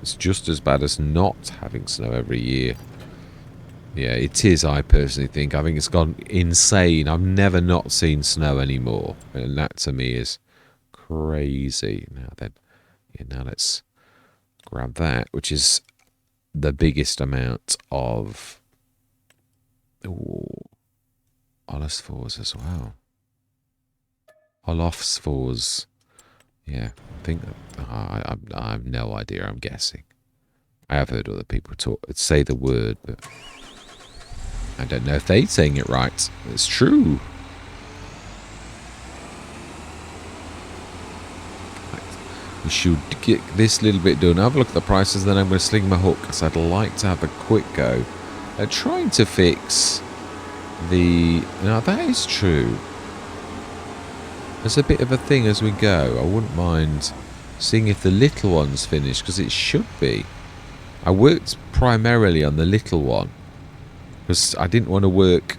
It's just as bad as not having snow every year. Yeah, it is, I personally think. I think it's gone insane. I've never not seen snow anymore. And that to me is crazy. Now then, yeah, now let's grab that, which is the biggest amount of Olafsfors as well. Olafsfors. Yeah, I think I have no idea. I'm guessing. I have heard other people say the word, but I don't know if they're saying it right. It's true. We should get this little bit done. Have a look at the prices, then I'm going to sling my hook, because I'd like to have a quick go at trying to fix the... Now, that is true. There's a bit of a thing as we go. I wouldn't mind seeing if the little one's finished, because it should be. I worked primarily on the little one, because I didn't want to work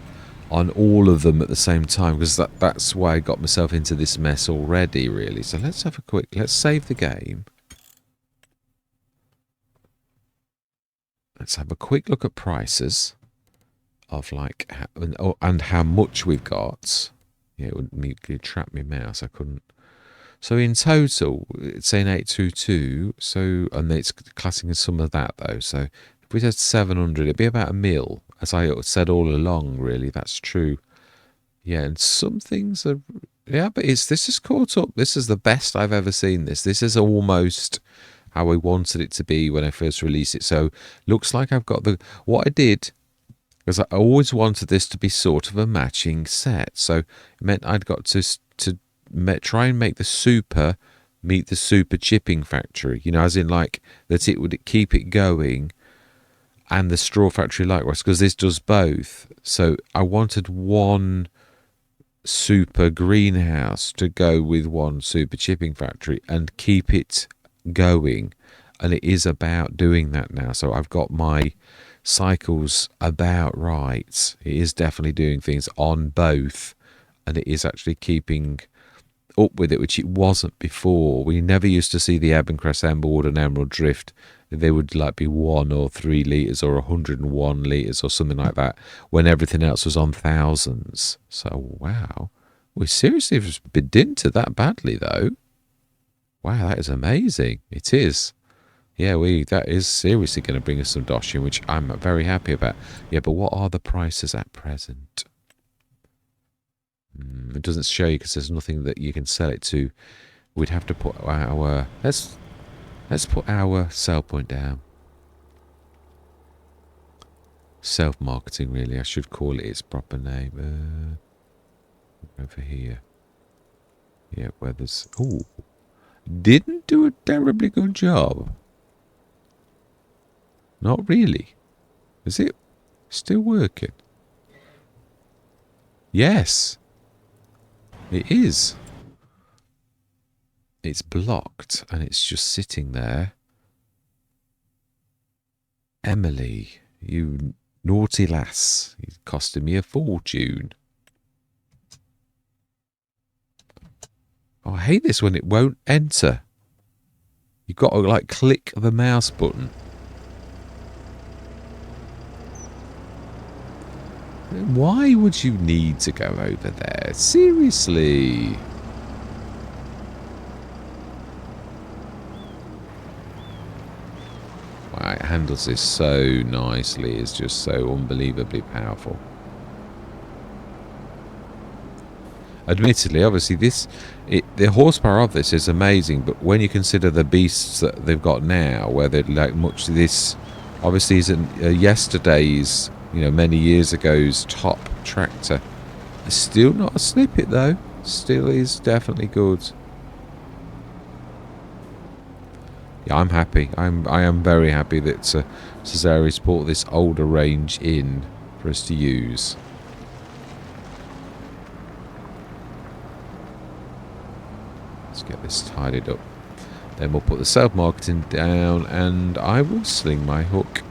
on all of them at the same time, because that's why I got myself into this mess already, really. So let's have a quick... Let's save the game. Let's have a quick look at prices of, like, and how much we've got. Yeah, it would trap my mouse. I couldn't. So in total, it's saying 822. So, and it's classing as some of that, though. So if we said 700, it'd be about a mil. As I said all along, really, that's true. Yeah, and some things are... Yeah, but this is caught up. This is the best I've ever seen this. This is almost how I wanted it to be when I first released it. So looks like I've got the... What I did, because I always wanted this to be sort of a matching set. So it meant I'd got to try and make the super meet the super chipping factory. You know, as in, like, that it would keep it going, and the straw factory likewise, because this does both. So I wanted one super greenhouse to go with one super chipping factory and keep it going, and it is about doing that now. So I've got my cycles about right. It is definitely doing things on both, and it is actually keeping up with it, which it wasn't before. We never used to see the Ebencrest Emerald and Emerald Drift. They would, like, be 1 or 3 litres or 101 litres or something like that, when everything else was on thousands. So, wow. We seriously have been into that badly, though. Wow, that is amazing. It is. Yeah, that is seriously going to bring us some doshing, which I'm very happy about. Yeah, but what are the prices at present? It doesn't show you because there's nothing that you can sell it to. We'd have to put our... Let's put our sell point down. Self-marketing, really. I should call it its proper name. Over here. Yeah, where there's... Ooh. Didn't do a terribly good job. Not really. Is it? Still working. Yes. It is. It's blocked and it's just sitting there. Emily, you naughty lass. It's costing me a fortune. Oh, I hate this when it won't enter. You've got to, like, click the mouse button. Why would you need to go over there? Seriously. Wow, it handles this so nicely. It's just so unbelievably powerful. Admittedly, obviously, the horsepower of this is amazing, but when you consider the beasts that they've got now, where they're like much of this, obviously, isn't yesterday's, many years ago's top tractor. It's still not a snippet though. Still is definitely good. Yeah, I'm happy. I am very happy that Cesare's brought this older range in for us to use. Let's get this tidied up. Then we'll put the self-marketing down, and I will sling my hook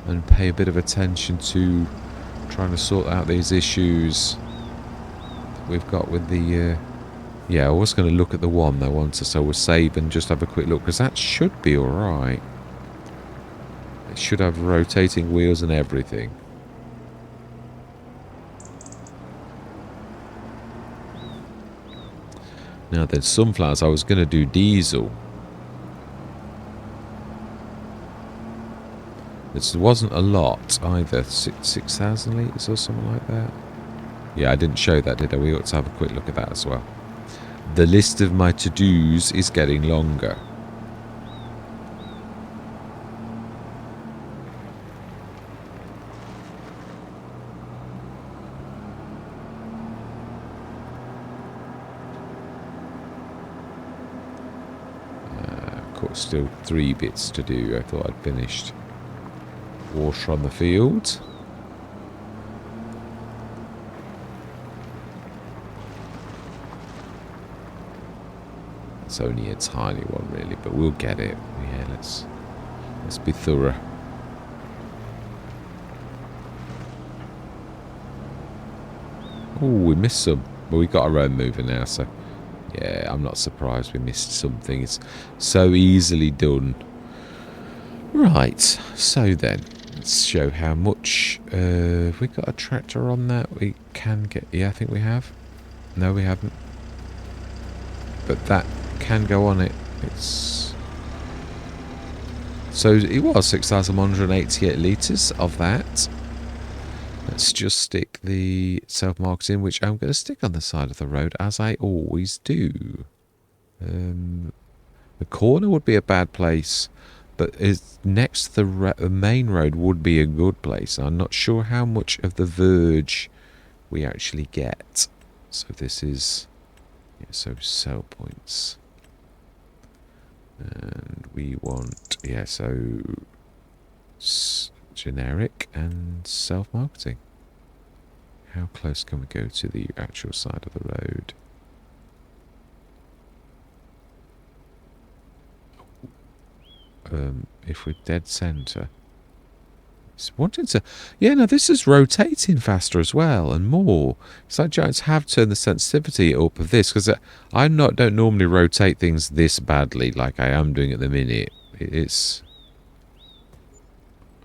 and pay a bit of attention to trying to sort out these issues that we've got with the... yeah, I was going to look at the one though, once, so we'll save and just have a quick look, because that should be alright. It should have rotating wheels and everything. Now then, sunflowers, I was going to do diesel. It wasn't a lot either, 6,000 litres or something like that. Yeah, I didn't show that, did I? We ought to have a quick look at that as well. The list of my to-dos is getting longer. Of course, still 3 bits to do. I thought I'd finished. Water on the field. It's only a tiny one, really, but we'll get it. Yeah, let's be thorough. Oh, we missed some, but we got our own mover now, so yeah, I'm not surprised we missed something. It's so easily done. Right, so then, let's show how much. Have we got a tractor on that? We can get. Yeah, I think we have. No, we haven't. But that can go on it. It's so it was 6,188 litres of that. Let's just stick the self-marketing, which I'm going to stick on the side of the road, as I always do. The corner would be a bad place, but next to the main road would be a good place. I'm not sure how much of the verge we actually get. So this is... yeah, so sell points. And we want... yeah, so... generic and self-marketing. How close can we go to the actual side of the road? If we're dead centre, it's wanting to... yeah, no, this is rotating faster as well and more. It's like Giants have turned the sensitivity up of this, because I don't normally rotate things this badly like I am doing at the minute. It's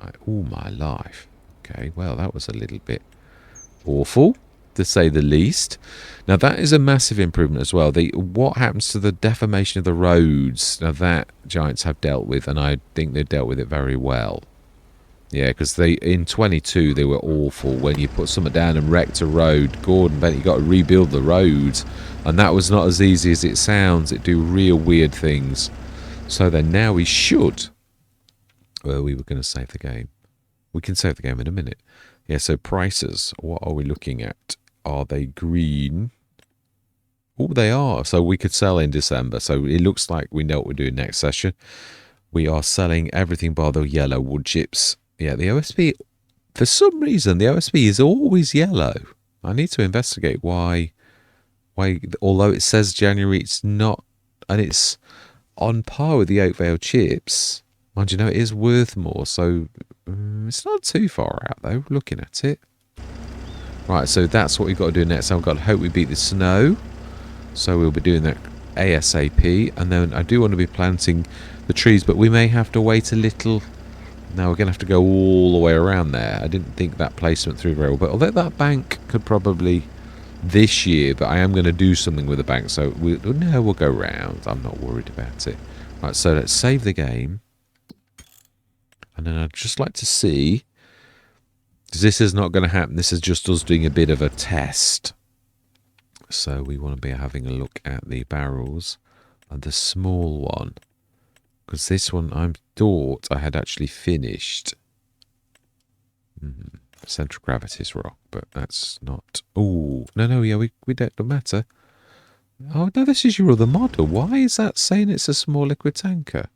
like, all my life. Okay, well, that was a little bit awful, to say the least. Now, that is a massive improvement as well. What happens to the deformation of the roads? Now, that Giants have dealt with, and I think they've dealt with it very well. Yeah, because in 22, they were awful. When you put something down and wrecked a road, Gordon Bennett, you got to rebuild the road. And that was not as easy as it sounds. It do real weird things. So then now we should... well, we were going to save the game. We can save the game in a minute. Yeah, so prices. What are we looking at? Are they green? Oh, they are. So we could sell in December. So it looks like we know what we're doing next session. We are selling everything bar the yellow wood chips. Yeah, the OSB For some reason, the OSB is always yellow. I need to investigate why, although it says January, it's not, and it's on par with the Oakvale chips. Mind you, know, it is worth more, so it's not too far out, though, looking at it. Right, so that's what we've got to do next. I've got to hope we beat the snow. So we'll be doing that ASAP. And then I do want to be planting the trees, but we may have to wait a little. Now we're going to have to go all the way around there. I didn't think that placement through very well. But although that bank could probably this year, but I am going to do something with the bank. So we'll go round. I'm not worried about it. Right, so let's save the game. And then I'd just like to see, because this is not going to happen. This is just us doing a bit of a test. So we want to be having a look at the barrels and the small one. Because this one I thought I had actually finished. Central gravity's rock, but that's not. Oh, no, yeah, we don't matter. Oh, no, this is your other model. Why is that saying it's a small liquid tanker?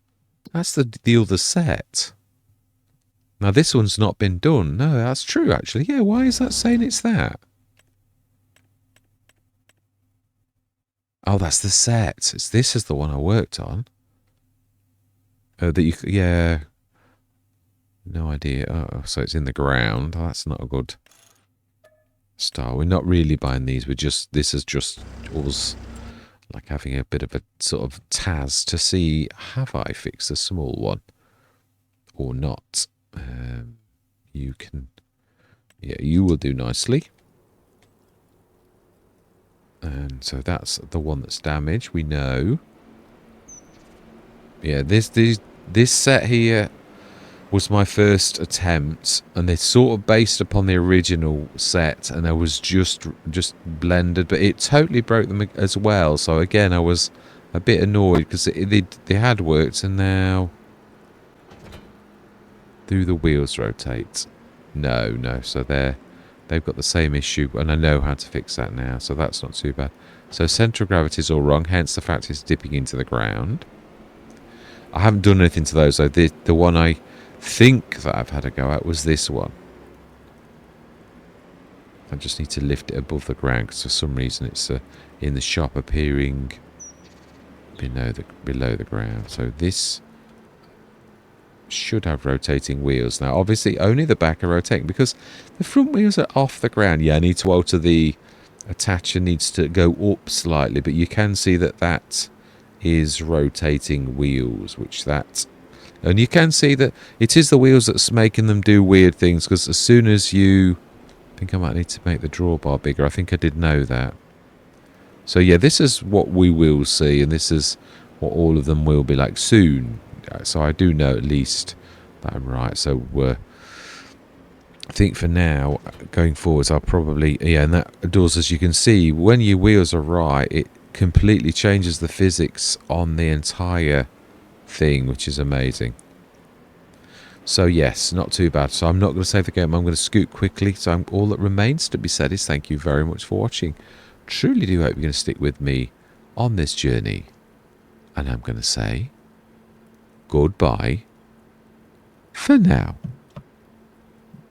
That's the other set. Now, this one's not been done. No, that's true, actually. Yeah, why is that saying it's that? Oh, that's the set. This is the one I worked on. Yeah. No idea. Oh, so it's in the ground. Oh, that's not a good start. We're not really buying these. This is just us like having a bit of a sort of Taz to see, have I fixed the small one or not? You can, yeah, you will do nicely. And so that's the one that's damaged. We know. Yeah, this set here was my first attempt, and they're sort of based upon the original set, and I was just blended, but it totally broke them as well. So again, I was a bit annoyed because they had worked, and now do the wheels rotate? No. So they've got the same issue, and I know how to fix that now, so that's not too bad. So central gravity is all wrong, hence the fact it's dipping into the ground. I haven't done anything to those, though. The one I think that I've had a go at was this one. I just need to lift it above the ground, because for some reason it's in the shop appearing below the ground. So this should have rotating wheels. Now, obviously, only the back are rotating, because the front wheels are off the ground. Yeah, I need to alter the attacher, needs to go up slightly, but you can see that is rotating wheels, and you can see that it is the wheels that's making them do weird things, because as soon as I think I might need to make the drawbar bigger. I think I did know that. So yeah, this is what we will see, and this is what all of them will be like soon. So I do know at least that I'm right. So I think for now, going forwards, I'll probably, yeah, and that does, as you can see, when your wheels are right, it completely changes the physics on the entire thing, which is amazing. So yes, not too bad. So I'm not going to save the game. I'm going to scoot quickly. So all that remains to be said is thank you very much for watching. Truly do hope you're going to stick with me on this journey. And I'm going to say goodbye for now.